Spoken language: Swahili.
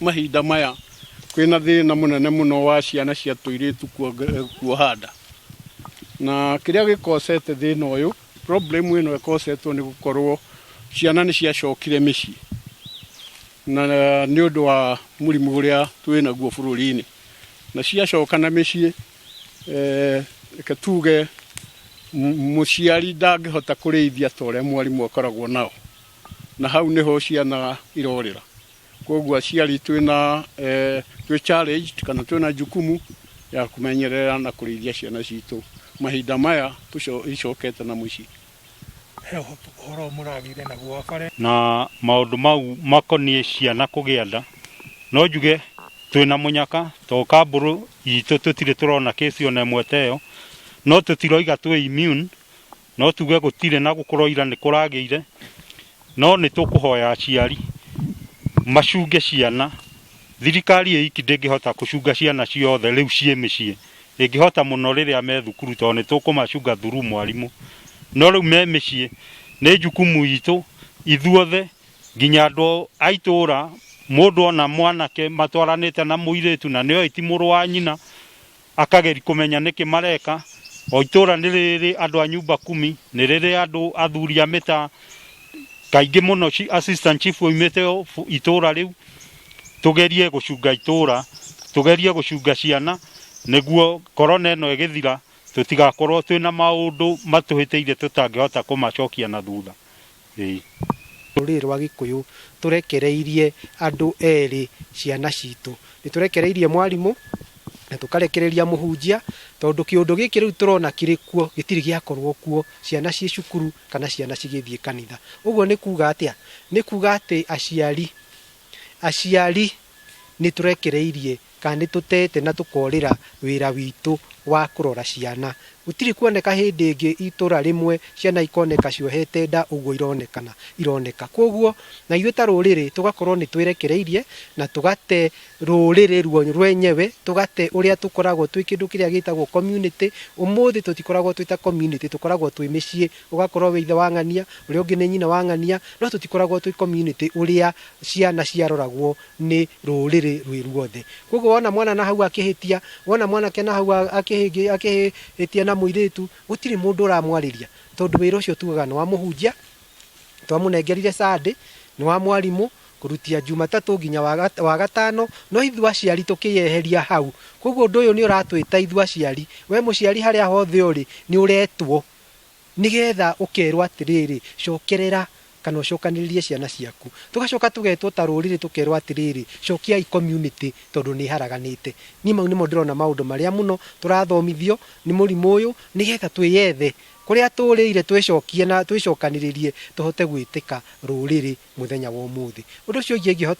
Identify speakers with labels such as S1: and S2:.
S1: mahinda maya kwina thina munene muno wa ciana cia tuiritu kuohanda na kiria gikosete thina uyu problem ino ikosetwo ni gukorwo ciana ni ciacokire micii na ni undu wa murimu uria twina guo bururi-ini na ciacokana micii tuge muciari ndangihota kurithia toria mwarimu akoragwo nao na hau niho ciana irorira koguo aciari twina twi challenge kana twina jukumu ya kumenyerera na kurithia ciana citu mahinda maya icokete na mucii
S2: na maundu mau makonie ciana kugia nda no njuge twina munyaka to kamburu itu tutire turona kesi ona mweteyo no tutiroiga twi immune no tuge gutire na gukorwo ira ni kuragiire no ni tukuhoya aciari macunge ciana thirikari iki ndingihota kucunga ciana ciothe riu cie micii ingihota muno riria me thukuru to ni tukumacunga thuru mwarimu no riu me micii ni jukumu itu ithuothe nginya andu aitura mundu ona mwanake matwaranite na muiritu na nio iti muru wa nyina akageri kumenya niki mareka o itura ni riri andu a nyumba 10 ni riri andu athuri a mita kaingi muno assistant chief oimete itura riu tugerie gucunga itura tugerie gucunga ciana niguo corona eno egithira tutigakorwo twina maundu matuhitiire tutangihota kumacokia na thutha
S3: ruriri rwa Gikuyu turekereirie andu eri ciana citu ni turekereirie mwarimu na tukarekereria muhunjia tondu kiundu giki riu turona kirikuo gitiri giakorwo kuo ciana cie cukuru kana ciana cigithie kanitha uguo ni kuga atia ni kuga ati aciari ni turekereirie kandi tutete na tukorira wira witu wa kurora ciana gutiri kuoneka hindi ingi itura rimwe ciana ikoneka ciohete nda uguo ironeka koguo na ithuĩ ta rũrĩrĩ tugakorwo ni twirekereirie na tugate rũrĩrĩ rwenyewe tugate uria tukoragwo twi kindu kiria gitagwo community umuthi tutikoragwo twita community tukoragwo twi micii ugakorwo we ithe wangania uria ungi ni nyina wangania no tutikoragwo twi community uria ciana ciaroragwo ni rũrĩrĩ rwi ruothe koguo wona mwana na hau akihitia wona mwana kena hau akihitia na muiritu gutiri mundu uramwariria tondu wira ucio tugaga ni wa muhunjia twamunengerire Sunday ni wa mwarimu kurutia Jumatatu nginya wa gatano no ithu aciari tukiyeheria hau koguo undu uyu ni uratwita ithu aciari we muciari haria hothe uri ni uretwo nigetha ukerwa atiriri cokerera kana ucokaniririe ciana ciaku tugacoka tugetwo ta ruriri tukerwa atiriri cokia i community tondu ni haraganite ni mau nimo ndirona maundu maria muno turathomithio ni murimu uyu nigetha twiyethe kuria turire twicokie na twicokaniririe tuhote gwitika ruriri muthenya wa umuthi undu ucio ingihota